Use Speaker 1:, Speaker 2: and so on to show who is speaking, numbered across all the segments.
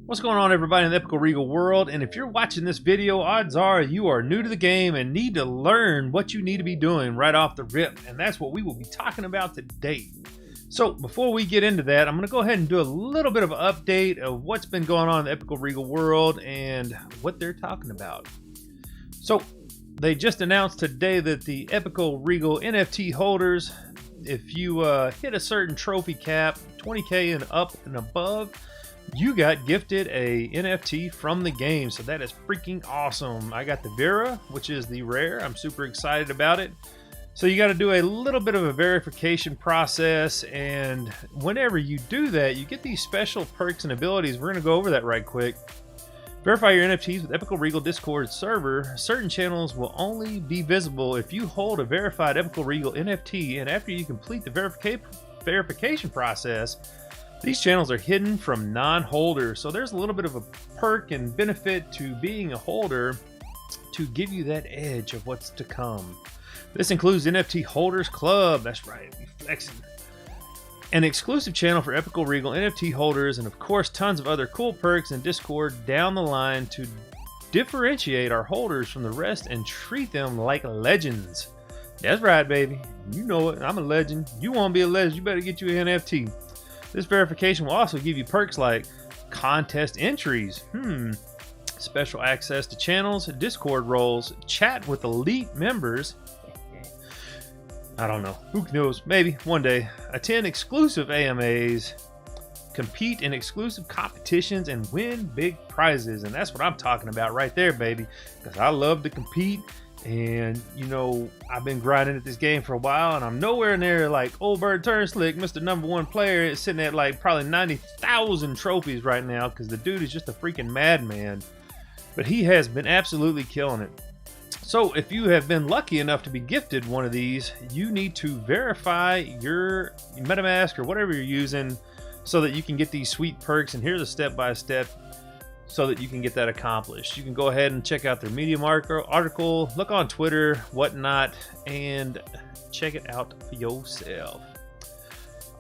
Speaker 1: What's going on, everybody, in the Epiko Regal world? And if you're watching this video, odds are you are new to the game and need to learn what you need to be doing right off the rip. And that's what we will be talking about today. So before we get into that, I'm going to go ahead and do a little bit of an update of what's been going on in the Epiko Regal world and what they're talking about. So they just announced today that the Epiko Regal NFT holders, if you hit a certain trophy cap, 20K and up and above, you got gifted a NFT from the game. So that is freaking awesome. I got the Vera, which is the rare. I'm super excited about it. So you got to do a little bit of a verification process, and whenever you do that, you get these special perks and abilities. We're going to go over that right quick. Verify your NFTs with Epiko Regal Discord server. Certain channels will only be visible if you hold a verified Epiko Regal NFT, and after you complete the verification process, these channels are hidden from non-holders. So there's a little bit of a perk and benefit to being a holder to give you that edge of what's to come. This includes NFT Holders Club, that's right, we flexing, an exclusive channel for Epiko Regal NFT holders, and of course tons of other cool perks in Discord down the line to differentiate our holders from the rest and treat them like legends. That's right, baby, you know it, I'm a legend. You want to be a legend, you better get you an NFT. This verification will also give you perks like contest entries, special access to channels, Discord roles, chat with elite members. I don't know, who knows, maybe one day. Attend exclusive AMAs, compete in exclusive competitions, and win big prizes. And that's what I'm talking about right there, baby, because I love to compete. And you know, I've been grinding at this game for a while, and I'm nowhere near like old bird turn slick Mr. #1 player. Is sitting at like probably 90,000 trophies right now, because the dude is just a freaking madman. But he has been absolutely killing it. So if you have been lucky enough to be gifted one of these, you need to verify your MetaMask or whatever you're using so that you can get these sweet perks. And here's a step-by-step so that you can get that accomplished. You can go ahead and check out their Medium article, look on Twitter, whatnot, and check it out for yourself.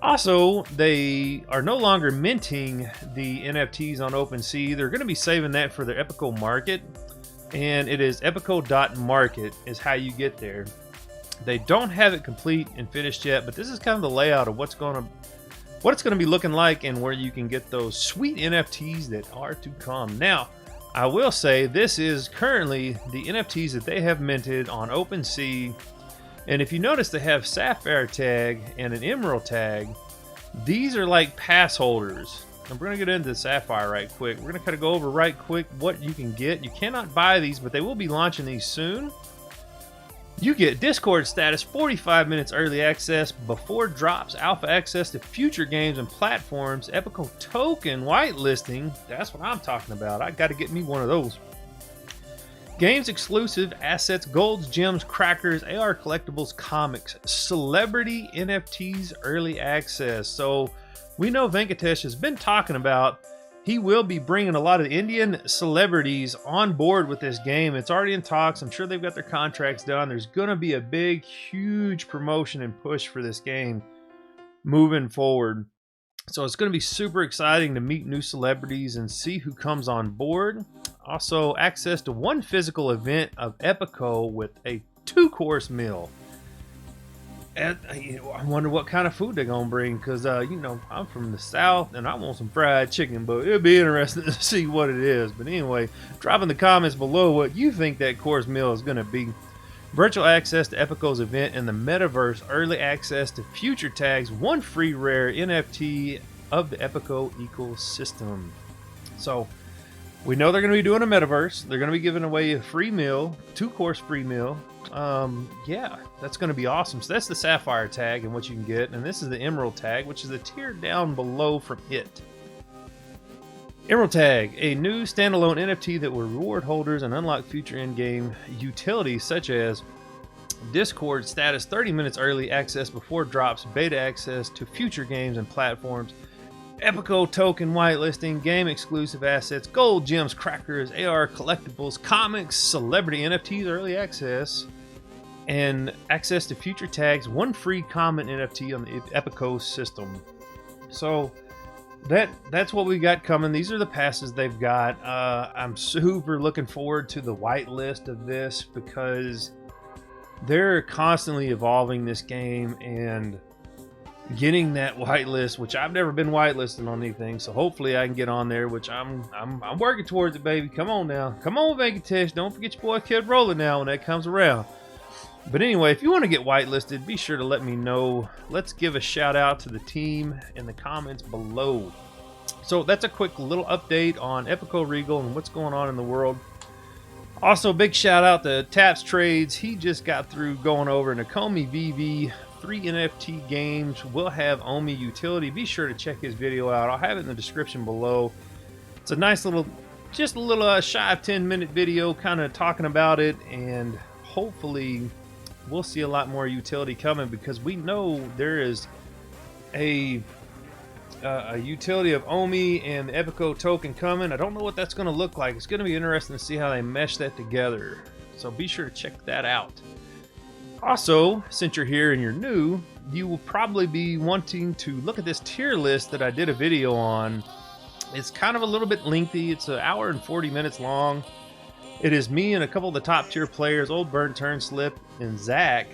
Speaker 1: Also, they are no longer minting the NFTs on OpenSea. They're going to be saving that for their Epiko Market, and it is epiko.market is how you get there. They don't have it complete and finished yet, but this is kind of the layout of what it's going to be looking like and where you can get those sweet NFTs that are to come. Now, I will say this is currently the NFTs that they have minted on OpenSea. And if you notice, they have Sapphire tag and an Emerald tag. These are like pass holders. And we're going to get into the Sapphire right quick. We're going to kind of go over right quick what you can get. You cannot buy these, but they will be launching these soon. You get Discord status, 45 minutes early access before drops, alpha access to future games and platforms, Epiko token whitelisting. That's what I'm talking about. I got to get me one of those. Games exclusive assets, golds, gems, crackers, AR collectibles, comics, celebrity NFTs early access. So we know Venkatesh has been talking about he will be bringing a lot of Indian celebrities on board with this game. It's already in talks. I'm sure they've got their contracts done. There's going to be a big, huge promotion and push for this game moving forward. So it's going to be super exciting to meet new celebrities and see who comes on board. Also, access to one physical event of Epiko with a 2-course meal. And, I wonder what kind of food they're gonna bring, because you know, I'm from the south and I want some fried chicken, but it'll be interesting to see what it is. But anyway, drop in the comments below what you think that course meal is gonna be. Virtual access to Epiko's event in the metaverse, early access to future tags, one free rare NFT of the Epiko ecosystem. So we know they're going to be doing a metaverse. They're going to be giving away a free meal, 2-course free meal. Yeah, that's going to be awesome. So that's the Sapphire tag and what you can get. And this is the Emerald tag, which is a tier down below from it. Emerald tag, a new standalone NFT that will reward holders and unlock future in-game utilities such as Discord status, 30 minutes early access before drops, beta access to future games and platforms, Epiko token whitelisting, game exclusive assets, gold, gems, crackers, AR collectibles, comics, celebrity NFTs early access, and access to future tags, one free comment NFT on the Epiko system. So that's what we got coming. These are the passes they've got. I'm super looking forward to the whitelist of this because they're constantly evolving this game and getting that whitelist, which I've never been whitelisted on anything. So hopefully I can get on there, which I'm working towards it, baby. Come on now, come on, Venkatesh. Don't forget your boy Kid Rolling now when that comes around. But anyway, if you want to get whitelisted, be sure to let me know. Let's give a shout out to the team in the comments below. So that's a quick little update on Epiko Regal and what's going on in the world. Also, big shout out to Taps Trades. He just got through going over Nooby VV 3 NFT games. Will have Omi utility. Be sure to check his video out. I'll have it in the description below. It's a nice little, just a little shy of 10-minute video kind of talking about it, and hopefully we'll see a lot more utility coming because we know there is a utility of Omi and the Epiko token coming. I don't know what that's going to look like. It's going to be interesting to see how they mesh that together. So be sure to check that out. Also, since you're here and you're new, you will probably be wanting to look at this tier list that I did a video on. It's kind of a little bit lengthy. It's an hour and 40 minutes long. It is me and a couple of the top tier players, Old Burnt Turn Slip and Zach.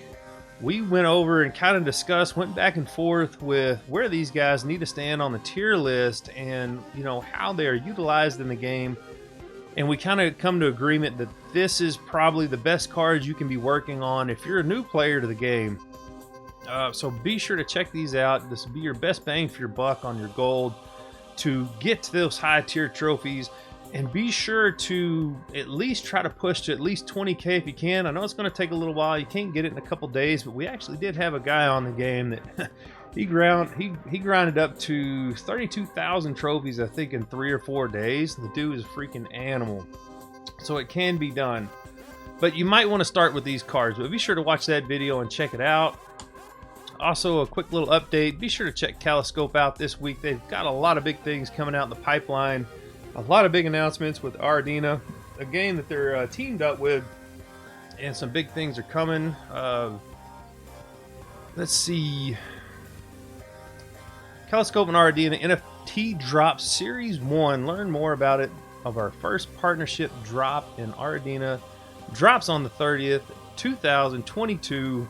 Speaker 1: We went over and kind of discussed, went back and forth with where these guys need to stand on the tier list and, you know, how they are utilized in the game. And we kind of come to agreement that this is probably the best cards you can be working on if you're a new player to the game. So be sure to check these out. This will be your best bang for your buck on your gold to get to those high tier trophies. And be sure to at least try to push to at least 20k if you can. I know it's going to take a little while. You can't get it in a couple days, but we actually did have a guy on the game that he grinded up to 32,000 trophies, I think, in 3 or 4 days. The dude is a freaking animal. So it can be done. But you might want to start with these cards. But be sure to watch that video and check it out. Also, a quick little update. Be sure to check Kaloscope out this week. They've got a lot of big things coming out in the pipeline. A lot of big announcements with Ardina, a game that they're teamed up with, and some big things are coming. Let's see. Kaloscope and Ardina NFT drop Series 1. Learn more about it of our first partnership drop in Ardina. Drops on the 30th, 2022.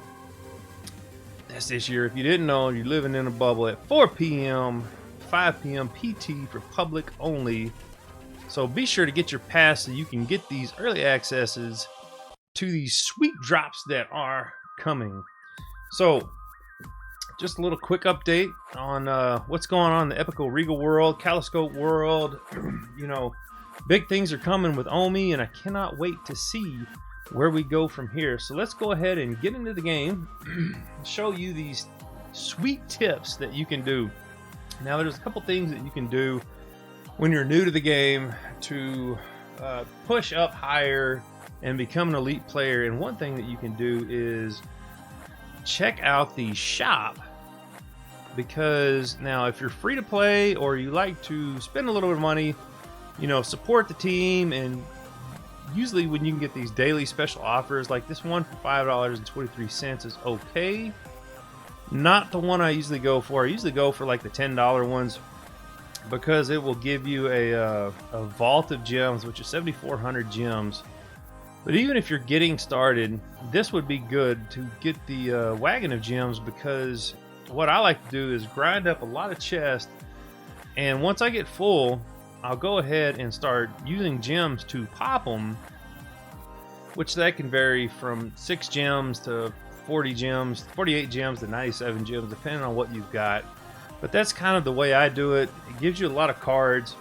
Speaker 1: That's this year. If you didn't know, you're living in a bubble at 4 p.m., 5 p.m. PT for public only. So be sure to get your pass so you can get these early accesses to these sweet drops that are coming. So just a little quick update on what's going on in the Epiko Regal world, Kaloscope world. You know, big things are coming with Omi, and I cannot wait to see where we go from here. So let's go ahead and get into the game, show you these sweet tips that you can do. Now, there's a couple things that you can do when you're new to the game to push up higher and become an elite player. And one thing that you can do is check out the shop, because now if you're free to play or you like to spend a little bit of money, you know, support the team, and usually when you can get these daily special offers like this one for $5.23 is okay. Not the one I usually go for. I usually go for like the $10 ones, because it will give you a vault of gems, which is 7,400 gems. But even if you're getting started, this would be good to get the wagon of gems, because what I like to do is grind up a lot of chests, and once I get full, I'll go ahead and start using gems to pop them, which that can vary from 6 gems to 40 gems, 48 gems to 97 gems, depending on what you've got. But that's kind of the way I do it. It gives you a lot of cards,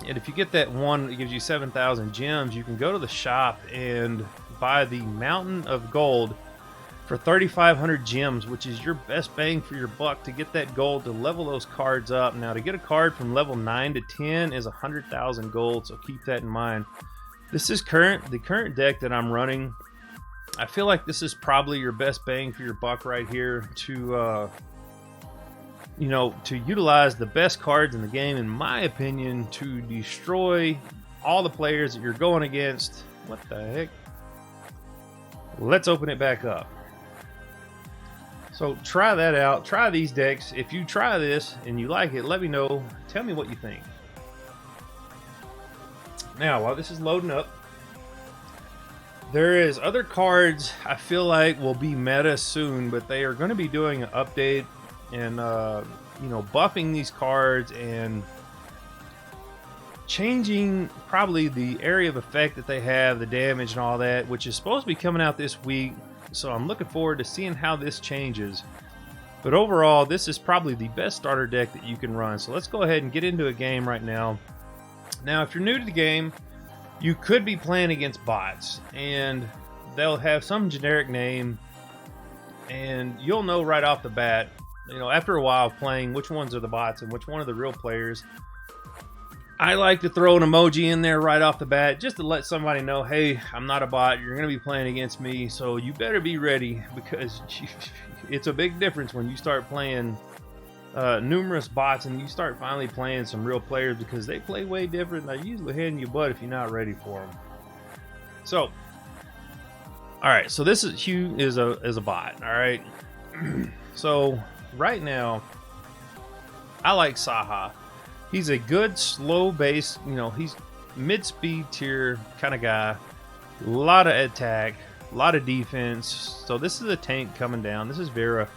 Speaker 1: and if you get that one that gives you 7,000 gems, you can go to the shop and buy the Mountain of Gold for 3,500 gems, which is your best bang for your buck to get that gold to level those cards up. Now, to get a card from level 9 to 10 is 100,000 gold, so keep that in mind. This is the current deck that I'm running. I feel like this is probably your best bang for your buck right here to you know, to utilize the best cards in the game, in my opinion, to destroy all the players that you're going against. What the heck? Let's open it back up. So try that out. Try these decks. If you try this and you like it, let me know. Tell me what you think. Now, while this is loading up, there is other cards I feel like will be meta soon, but they are going to be doing an update and buffing these cards and changing probably the area of effect that they have, the damage and all that, which is supposed to be coming out this week. So I'm looking forward to seeing how this changes. But overall, this is probably the best starter deck that you can run. So let's go ahead and get into a game right now. Now, if you're new to the game, you could be playing against bots, and they'll have some generic name, and you'll know right off the bat, after a while of playing, which ones are the bots and which one are the real players. I like to throw an emoji in there right off the bat just to let somebody know, hey, I'm not a bot, you're going to be playing against me, so you better be ready, because it's a big difference when you start playing numerous bots and you start finally playing some real players, because they play way different. They're usually hitting your butt if you're not ready for them. So, all right, so this is Hugh is a bot. All right, so right now I like Saha. He's a good slow base, he's mid-speed tier kind of guy. A lot of attack, a lot of defense. So this is a tank coming down. This is Vera.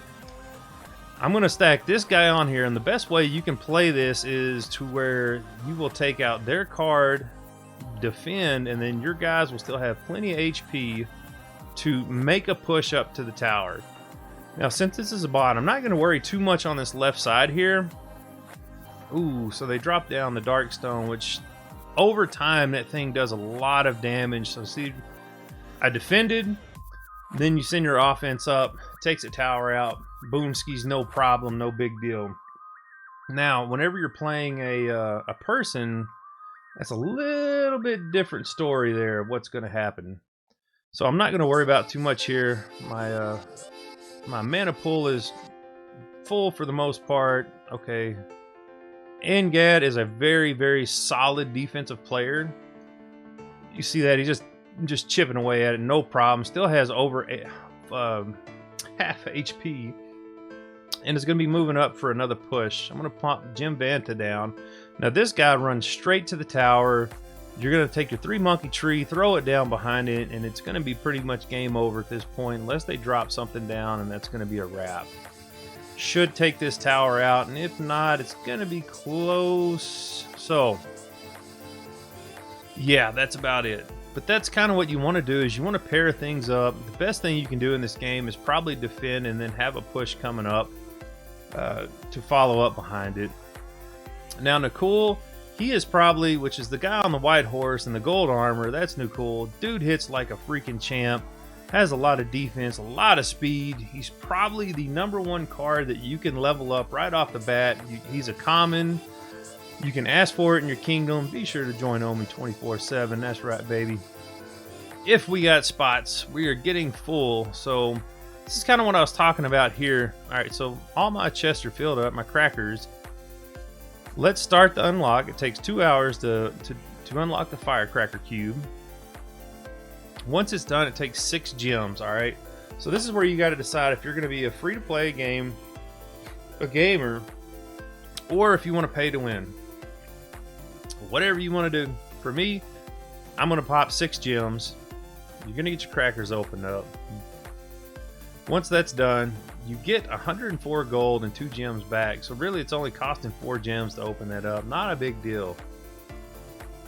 Speaker 1: I'm going to stack this guy on here, and the best way you can play this is to where you will take out their card, defend, and then your guys will still have plenty of HP to make a push up to the tower. Now, since this is a bot, I'm not going to worry too much on this left side here. Ooh, so they drop down the Darkstone, which over time, that thing does a lot of damage. So see, I defended, then you send your offense up, takes a tower out. Boomski's no problem, no big deal. Now, whenever you're playing a person, that's a little bit different story there of what's going to happen. So I'm not going to worry about too much here. My mana pool is full for the most part. Okay. Angad is a very, very solid defensive player. You see that? He's just chipping away at it, no problem. Still has over half HP. And it's going to be moving up for another push. I'm going to pump Jim Vanta down. Now this guy runs straight to the tower. You're going to take your 3 monkey tree, throw it down behind it, and it's going to be pretty much game over at this point, unless they drop something down, and that's going to be a wrap. Should take this tower out, and if not, it's going to be close. So, yeah, that's about it. But that's kind of what you want to do, is you want to pair things up. The best thing you can do in this game is probably defend and then have a push coming up to follow up behind it. Now, Nakul, he is probably, which is the guy on the white horse and the gold armor, that's Nakul. Dude hits like a freaking champ. Has a lot of defense, a lot of speed. He's probably the #1 card that you can level up right off the bat. He's a common. You can ask for it in your kingdom. Be sure to join Omi 24/7. That's right, baby. If we got spots, we are getting full. So this is kind of what I was talking about here. All right, so all my chests are filled up, my crackers. Let's start the unlock. It takes 2 hours to unlock the firecracker cube. Once it's done, it takes 6 gems. All right, so this is where you got to decide if you're going to be a free-to-play game, a gamer, or if you want to pay to win. Whatever you want to do. For me, I'm going to pop 6 gems. You're going to get your crackers opened up. Once that's done, you get 104 gold and 2 gems back. So really, it's only costing 4 gems to open that up. Not a big deal.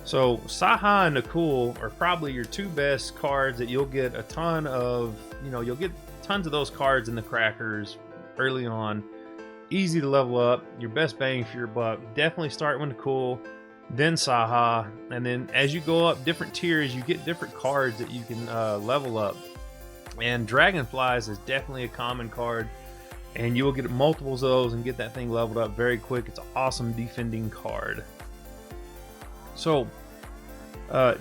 Speaker 1: So Saha and Nakul are probably your 2 best cards that you'll get a ton of. You'll get tons of those cards in the crackers early on. Easy to level up. Your best bang for your buck. Definitely start with Nakul, then Saha, and then as you go up different tiers, you get different cards that you can level up. And Dragonflies is definitely a common card, and you will get multiples of those and get that thing leveled up very quick. It's an awesome defending card. So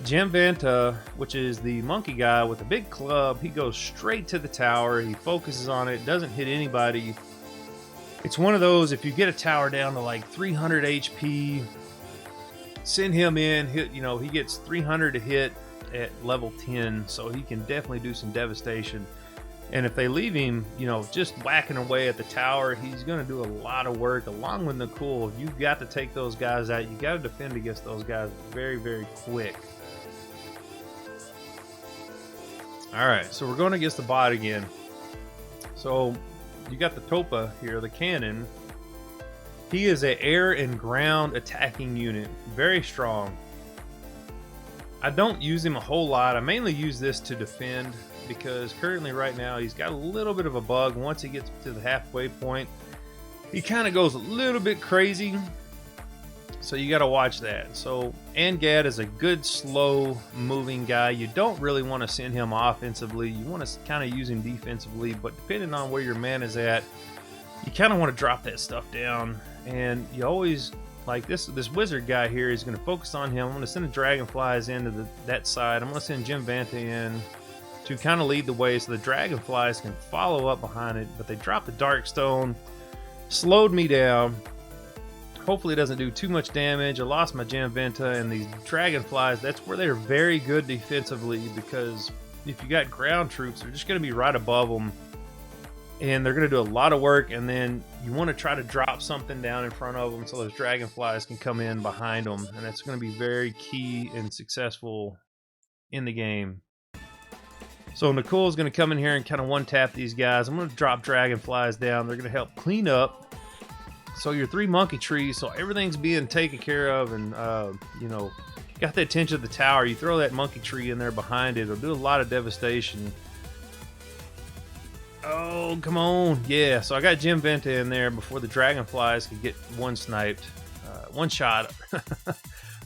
Speaker 1: Jim Vanta, which is the monkey guy with the big club, he goes straight to the tower. He focuses on it, doesn't hit anybody. It's one of those, if you get a tower down to like 300 HP, send him in. He gets 300 to hit at level 10, so he can definitely do some devastation. And if they leave him, you know, just whacking away at the tower, he's going to do a lot of work along with Nicole. You've got to take those guys out. You got to defend against those guys very, very quick. All right, so we're going against the bot again. So you got the Topa here, the cannon. He is an air and ground attacking unit, very strong. I don't use him a whole lot. I mainly use this to defend because currently right now he's got a little bit of a bug. Once he gets to the halfway point, he kind of goes a little bit crazy. So you got to watch that. So Angad is a good slow moving guy. You don't really want to send him offensively. You want to kind of use him defensively, but depending on where your man is at, you kind of want to drop that stuff down. And you always, like this wizard guy here, is going to focus on him. I'm going to send the dragonflies into that side. I'm going to send Jim Vanta in to kind of lead the way so the dragonflies can follow up behind it. But they dropped the dark stone, slowed me down. Hopefully it doesn't do too much damage. I lost my Jim Vanta, and these dragonflies, that's where they're very good defensively, because if you got ground troops, they're just going to be right above them. And they're going to do a lot of work, and then you want to try to drop something down in front of them so those dragonflies can come in behind them. And that's going to be very key and successful in the game. So Nicole's going to come in here and kind of one-tap these guys. I'm going to drop dragonflies down. They're going to help clean up. So your 3 monkey trees, so everything's being taken care of, and, you know, got the attention of the tower. You throw that monkey tree in there behind it. It'll do a lot of devastation. Oh, come on. Yeah, so I got Jim Vanta in there before the dragonflies could get one sniped. One shot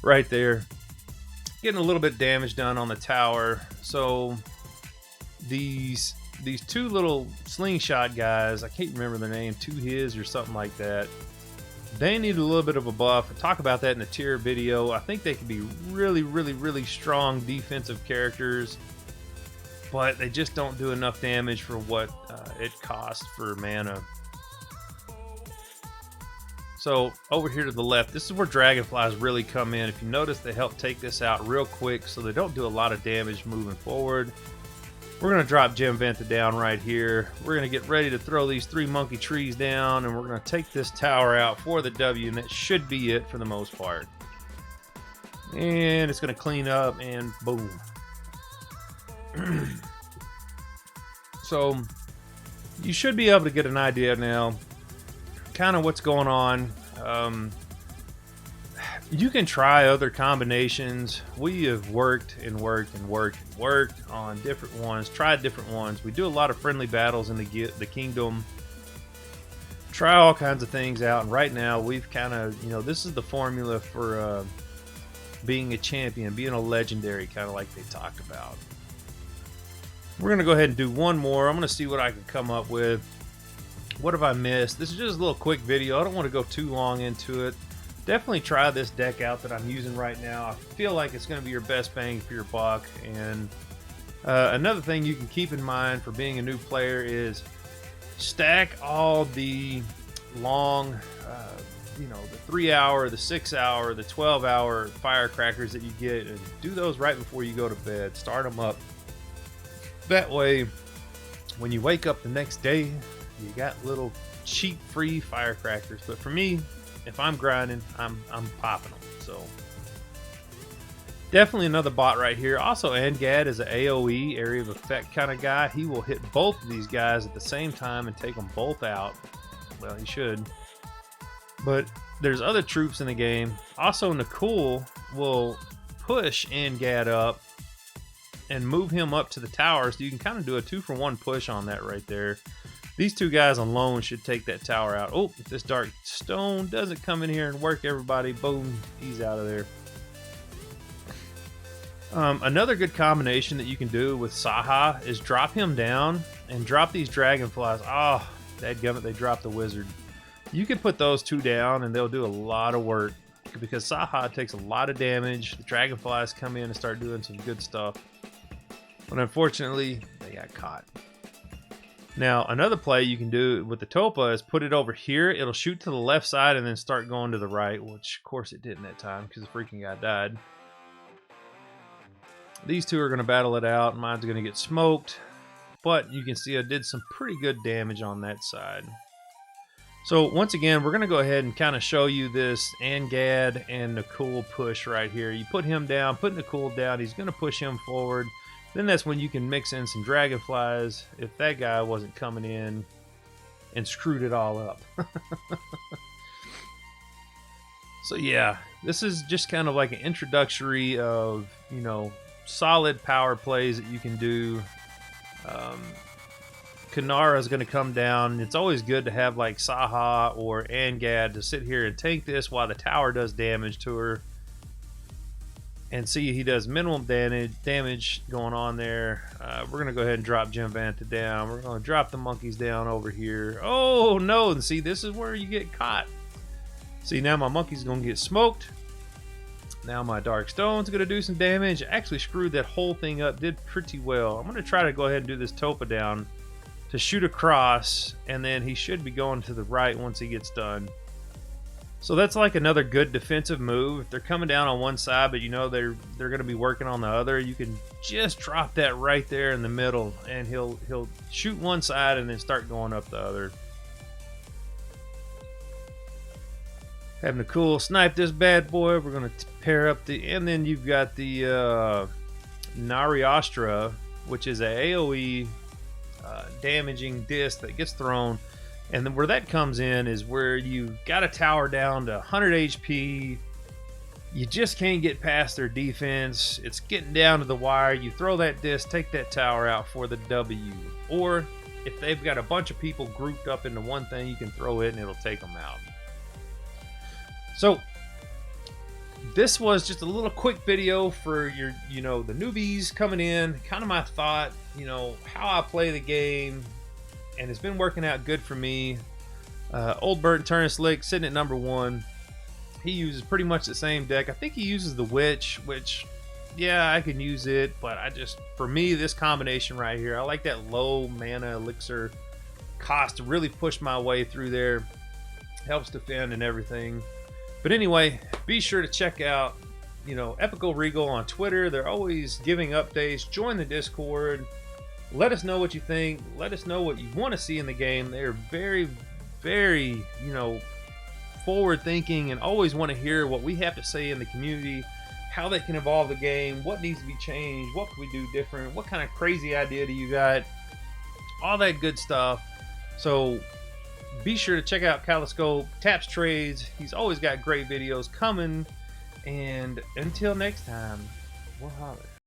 Speaker 1: right there. Getting a little bit of damage done on the tower. So these 2 little slingshot guys, I can't remember their name, 2 his or something like that. They need a little bit of a buff. I talk about that in the tier video. I think they could be really, really, really strong defensive characters, but they just don't do enough damage for what it costs for mana. So over here to the left, this is where dragonflies really come in. If you notice, they help take this out real quick, so they don't do a lot of damage moving forward. We're going to drop Jim Vanta down right here. We're going to get ready to throw these 3 monkey trees down, and we're going to take this tower out for the W, and that should be it for the most part. And it's going to clean up, and boom. So you should be able to get an idea now kind of what's going on. You can try other combinations. We have worked and worked and worked and worked on different ones, tried different ones. We do a lot of friendly battles in the kingdom, try all kinds of things out, and right now we've kind of, you know, this is the formula for being a champion, being a legendary, kind of like they talked about. We're going to go ahead and do one more. I'm going to see what I can come up with. What have I missed? This is just a little quick video. I don't want to go too long into it. Definitely try this deck out that I'm using right now. I feel like it's going to be your best bang for your buck. And another thing you can keep in mind for being a new player is stack all the long, you know, the 3-hour, the 6-hour, the 12-hour firecrackers that you get, and do those right before you go to bed. Start them up. That way, when you wake up the next day, you got little cheap free firecrackers. But for me, if I'm grinding, I'm popping them. So definitely another bot right here. Also, Angad is an AoE, area of effect kind of guy. He will hit both of these guys at the same time and take them both out. Well, he should. But there's other troops in the game. Also, Nicole will push Angad up and move him up to the tower, so you can kind of do a 2-for-1 push on that right there. These 2 guys alone should take that tower out. Oh, if this dark stone doesn't come in here and work everybody, boom, he's out of there. Another good combination that you can do with Saha is drop him down and drop these dragonflies. Oh, dadgummit, they dropped the wizard. You can put those 2 down and they'll do a lot of work, because Saha takes a lot of damage. The dragonflies come in and start doing some good stuff. But unfortunately, they got caught. Now, another play you can do with the Topa is put it over here. It'll shoot to the left side and then start going to the right, which, of course, it didn't that time because the freaking guy died. These 2 are going to battle it out. Mine's going to get smoked. but you can see I did some pretty good damage on that side. So once again, we're going to go ahead and kind of show you this Angad and Nakul push right here. You put him down, put Nakul down, he's going to push him forward. Then that's when you can mix in some dragonflies if that guy wasn't coming in and screwed it all up. So yeah, this is just kind of like an introductory of, you know, solid power plays that you can do. Kanara is going to come down. It's always good to have like Saha or Angad to sit here and tank this while the tower does damage to her. And see, he does minimum damage going on there. We're going to go ahead and drop Jimvanta down. We're going to drop the monkeys down over here. Oh no, and see, this is where you get caught. See, now my monkey's going to get smoked. Now my Dark Stone's going to do some damage. Actually screwed that whole thing up. Did pretty well. I'm going to try to go ahead and do this Topa down to shoot across. And then he should be going to the right once he gets done. So that's like another good defensive move. If they're coming down on one side, but you know they're going to be working on the other, you can just drop that right there in the middle. And he'll shoot one side and then start going up the other. Having a cool snipe this bad boy. We're going to pair up the, and then you've got the Nariastra, which is a AoE damaging disc that gets thrown. And then where that comes in is where you got a tower down to 100 HP. You just can't get past their defense. It's getting down to the wire. You throw that disc, take that tower out for the W. Or if they've got a bunch of people grouped up into one thing, you can throw it and it'll take them out. So this was just a little quick video for your, you know, the newbies coming in, kind of my thought, you know, how I play the game, and it's been working out good for me. Old Burnt Turn Slick sitting at number 1. He uses pretty much the same deck. I think he uses the Witch, which, yeah, I can use it, but I just, for me, this combination right here, I like that low mana elixir cost to really push my way through there. Helps defend and everything. But anyway, be sure to check out, you know, Epiko Regal on Twitter. They're always giving updates. Join the Discord. Let us know what you think. Let us know what you want to see in the game. They're very, very, you know, forward thinking and always want to hear what we have to say in the community, how they can evolve the game, what needs to be changed, what can we do different, what kind of crazy idea do you got, all that good stuff. So be sure to check out Kaloscope, Taps Trades. He's always got great videos coming. And until next time, we'll holler.